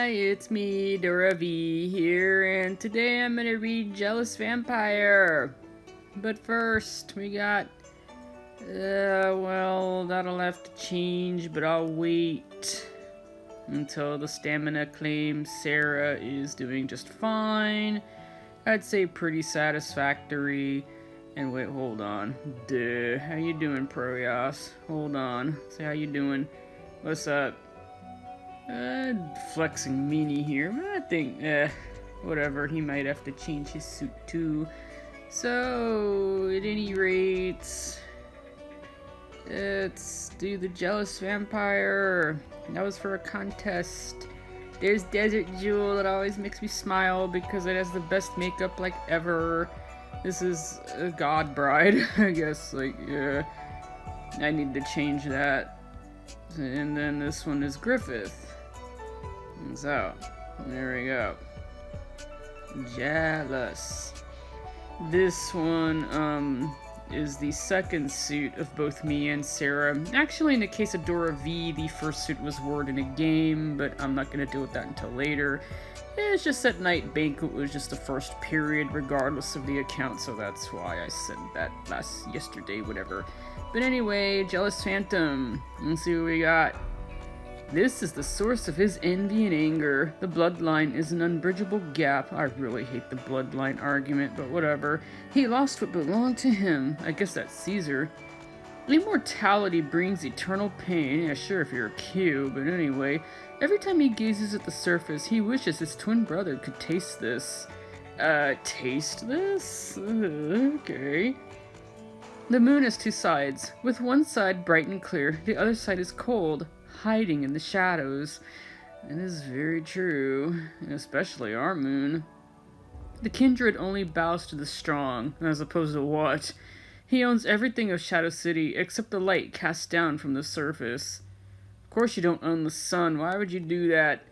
Hi, it's me, Dora V here, and today I'm gonna read Jealous Vampire. But first, we got... well, that'll have to change, but I'll wait until the stamina claims Sarah is doing just fine. I'd say pretty satisfactory. And wait, hold on. Duh. How you doing, Proyas? Hold on. Say how you doing. What's up? Flexing meanie here, but I think, whatever, he might have to change his suit too. So, at any rate, let's do the Jealous Vampire. That was for a contest. There's Desert Jewel, that always makes me smile because it has the best makeup, like, ever. This is a god bride, I guess, like, yeah. I need to change that. And then this one is Griffith. So, there we go. Jealous. This one, is the second suit of both me and Sarah. Actually, in the case of Dora V, the first suit was word in a game, but I'm not gonna deal with that until later. It's just that Night Banquet was just the first period, regardless of the account, so that's why I said that yesterday, whatever. But anyway, Jealous Phantom. Let's see what we got. This is the source of his envy and anger. The bloodline is an unbridgeable gap. I really hate the bloodline argument, but whatever. He lost what belonged to him. I guess that's Cesare. Immortality brings eternal pain. Yeah, sure, if you're a Q, but anyway. Every time he gazes at the surface, he wishes his twin brother could taste this. Taste this? Okay. The moon has two sides. With one side bright and clear, the other side is cold, hiding in the shadows. It is very true, especially our moon. The kindred only bows to the strong, as opposed to what? He owns everything of Shadow City except the light cast down from the surface. Of course you don't own the sun, why would you do that?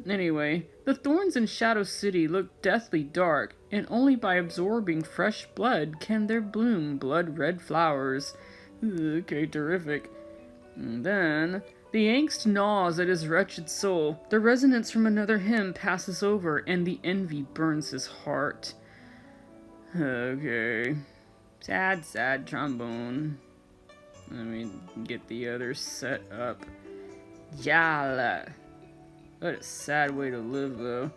Anyway, the thorns in Shadow City look deathly dark, and only by absorbing fresh blood can there bloom blood-red flowers. Okay, terrific. And then, the angst gnaws at his wretched soul. The resonance from another hymn passes over, and the envy burns his heart. Okay. Sad, sad trombone. Let me get the other set up. Yala. What a sad way to live, though.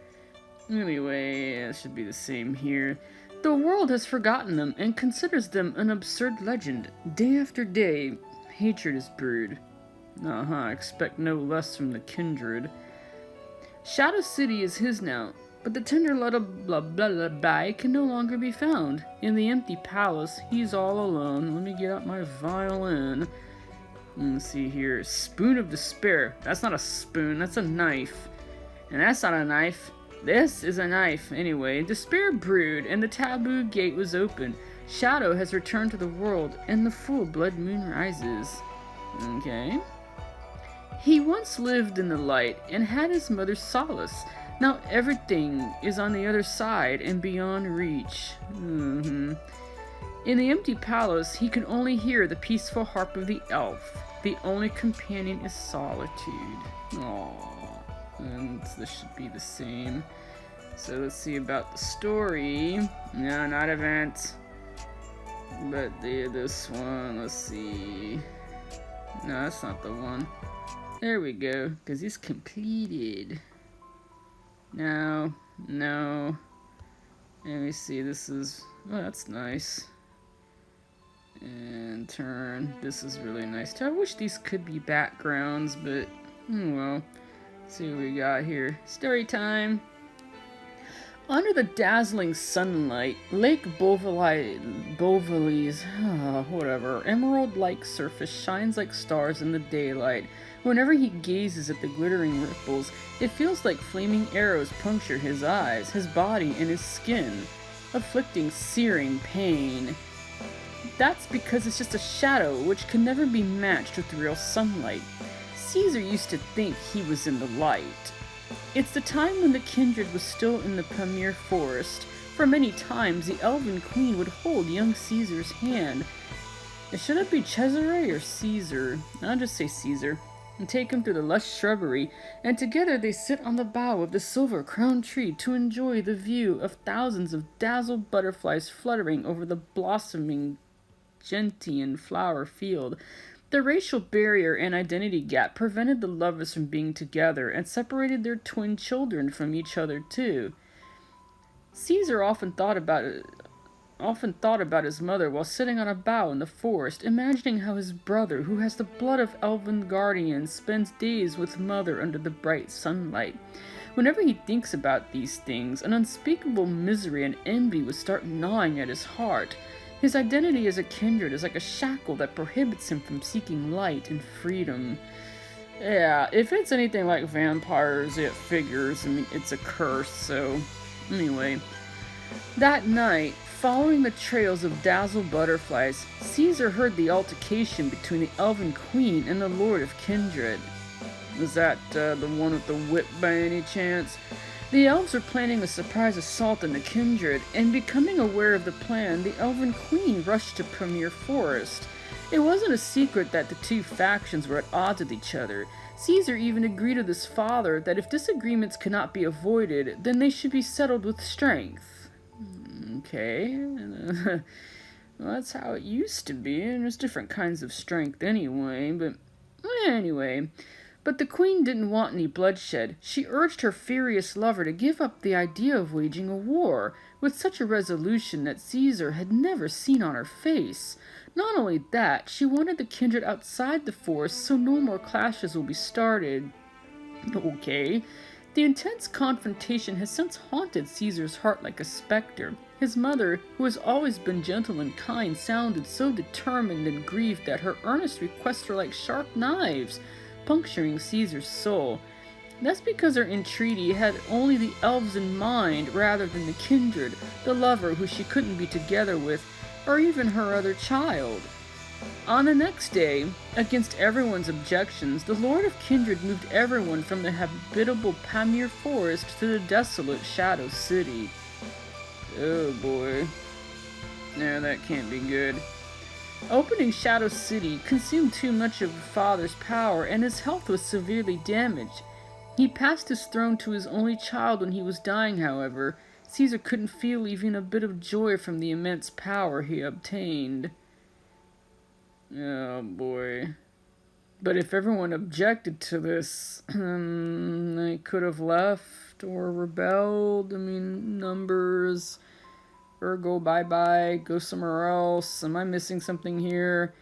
Anyway, it should be the same here. The world has forgotten them and considers them an absurd legend. Day after day, hatred is brewed. Expect no less from the kindred. Shadow City is his now, but the tender lullaby can no longer be found. In the empty palace, he's all alone. Let me get out my violin. Let's see here. Spoon of Despair. That's not a spoon, that's a knife. And that's not a knife. This is a knife. Anyway, despair brewed, and the taboo gate was open. Shadow has returned to the world, and the full blood moon rises. Okay. He once lived in the light, and had his mother's solace. Now everything is on the other side, and beyond reach. In the empty palace, he can only hear the peaceful harp of the elf. The only companion is solitude. Aww. And this should be the same. So let's see about the story. No, not event. But this one, let's see. No, that's not the one. There we go, because it's completed. No. Let me see, this is... Oh, that's nice. And turn. This is really nice too. I wish these could be backgrounds, but well. Let's see what we got here. Story time. Under the dazzling sunlight, Lake Beauvalley's emerald-like surface shines like stars in the daylight. Whenever he gazes at the glittering ripples, it feels like flaming arrows puncture his eyes, his body, and his skin, afflicting searing pain. That's because it's just a shadow which can never be matched with real sunlight. Caesar used to think he was in the light. It's the time when the kindred was still in the Pamir forest. For many times, the elven queen would hold young Caesar's hand. Should it be Cesare or Caesar? I'll just say Caesar. and take him through the lush shrubbery, and together they sit on the bough of the silver-crowned tree to enjoy the view of thousands of dazzled butterflies fluttering over the blossoming gentian flower field. The racial barrier and identity gap prevented the lovers from being together and separated their twin children from each other too. Caesar often thought about his mother while sitting on a bough in the forest, imagining how his brother, who has the blood of elven guardians, spends days with mother under the bright sunlight. Whenever he thinks about these things, an unspeakable misery and envy would start gnawing at his heart. His identity as a kindred is like a shackle that prohibits him from seeking light and freedom. Yeah, if it's anything like vampires, it figures. I mean, it's a curse, so... Anyway, that night, following the trails of dazzled butterflies, Caesar heard the altercation between the elven queen and the lord of kindred. Was that the one with the whip by any chance? The elves were planning a surprise assault on the kindred, and becoming aware of the plan, the elven queen rushed to Premier Forest. It wasn't a secret that the two factions were at odds with each other. Caesar even agreed with his father that if disagreements could not be avoided, then they should be settled with strength. Okay. Well, that's how it used to be, and there's different kinds of strength anyway, but the queen didn't want any bloodshed. She urged her furious lover to give up the idea of waging a war, with such a resolution that Caesar had never seen on her face. Not only that, she wanted the kindred outside the forest so no more clashes will be started. Okay. The intense confrontation has since haunted Caesar's heart like a specter. His mother, who has always been gentle and kind, sounded so determined and grieved that her earnest requests were like sharp knives, puncturing Caesar's soul. That's because her entreaty had only the elves in mind rather than the kindred, the lover who she couldn't be together with, or even her other child. On the next day, against everyone's objections, the Lord of Kindred moved everyone from the habitable Pamir Forest to the desolate Shadow City. Oh boy. No, that can't be good. Opening Shadow City consumed too much of the father's power, and his health was severely damaged. He passed his throne to his only child when he was dying, however. Caesar couldn't feel even a bit of joy from the immense power he obtained. Oh boy. But if everyone objected to this, they could have left or rebelled. I mean, numbers. Or bye-bye, go somewhere else. Am I missing something here?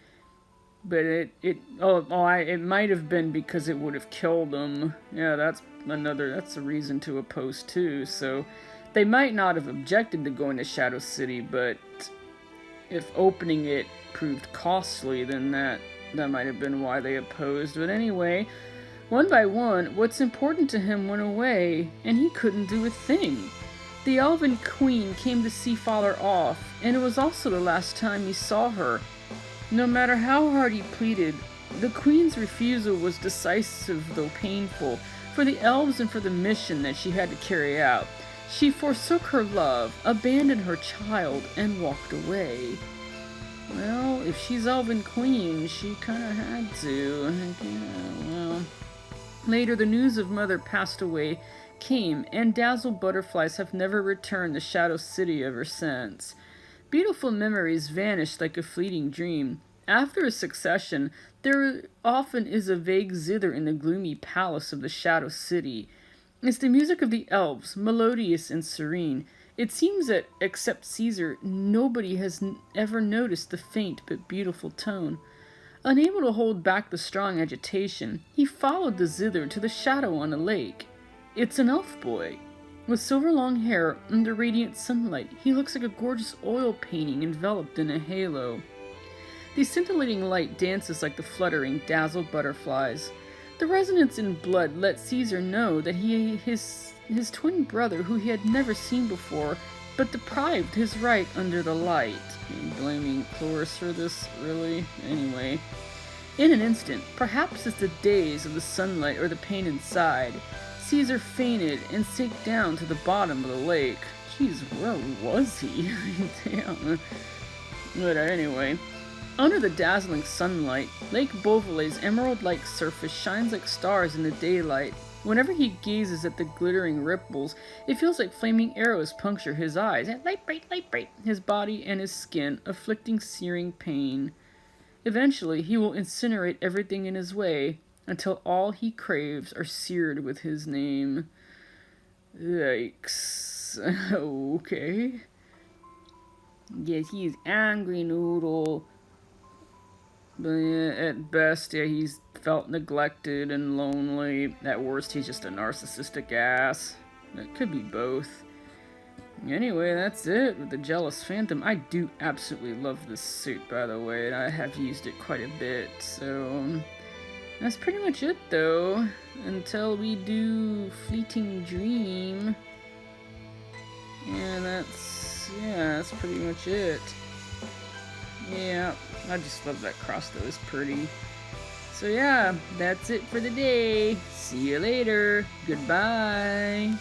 But it might have been because it would have killed them. Yeah, that's a reason to oppose too, so... They might not have objected to going to Shadow City, but if opening it proved costly, then that might have been why they opposed. But anyway, one by one, what's important to him went away, and he couldn't do a thing. The elven queen came to see father off, and it was also the last time he saw her. No matter how hard he pleaded, the queen's refusal was decisive though painful, for the elves and for the mission that she had to carry out. She forsook her love, abandoned her child, and walked away. Well, if she's elven queen, she kinda had to. Yeah, well. Later, the news of mother passed away came, and dazzled butterflies have never returned to Shadow City ever since. Beautiful memories vanished like a fleeting dream. After a succession, there often is a vague zither in the gloomy palace of the Shadow City. It's the music of the elves, melodious and serene. It seems that, except Caesar, nobody has ever noticed the faint but beautiful tone. Unable to hold back the strong agitation, he followed the zither to the shadow on the lake. It's an elf boy. With silver long hair under radiant sunlight, he looks like a gorgeous oil painting enveloped in a halo. The scintillating light dances like the fluttering, dazzled butterflies. The resonance in blood let Caesar know that his twin brother, who he had never seen before, but deprived his right under the light. Are you blaming Chloris for this, really? Anyway. In an instant, perhaps it's the daze of the sunlight or the pain inside, Caesar fainted and sank down to the bottom of the lake. Jeez, where was he? Damn. But anyway, Under the dazzling sunlight, Lake Beauvolet's emerald-like surface shines like stars in the daylight. Whenever he gazes at the glittering ripples, it feels like flaming arrows puncture his eyes, and light bright, his body and his skin, afflicting searing pain. Eventually, he will incinerate everything in his way, until all he craves are seared with his name. Yikes. Okay. Yes, he's angry, Noodle. But yeah, at best, yeah, he's felt neglected and lonely. At worst, he's just a narcissistic ass. It could be both. Anyway, that's it with the Jealous Phantom. I do absolutely love this suit, by the way, and I have used it quite a bit, so... That's pretty much it, though, until we do Fleeting Dream. And that's pretty much it. Yeah, I just love that cross, though, it's pretty. So yeah, that's it for the day. See you later. Goodbye.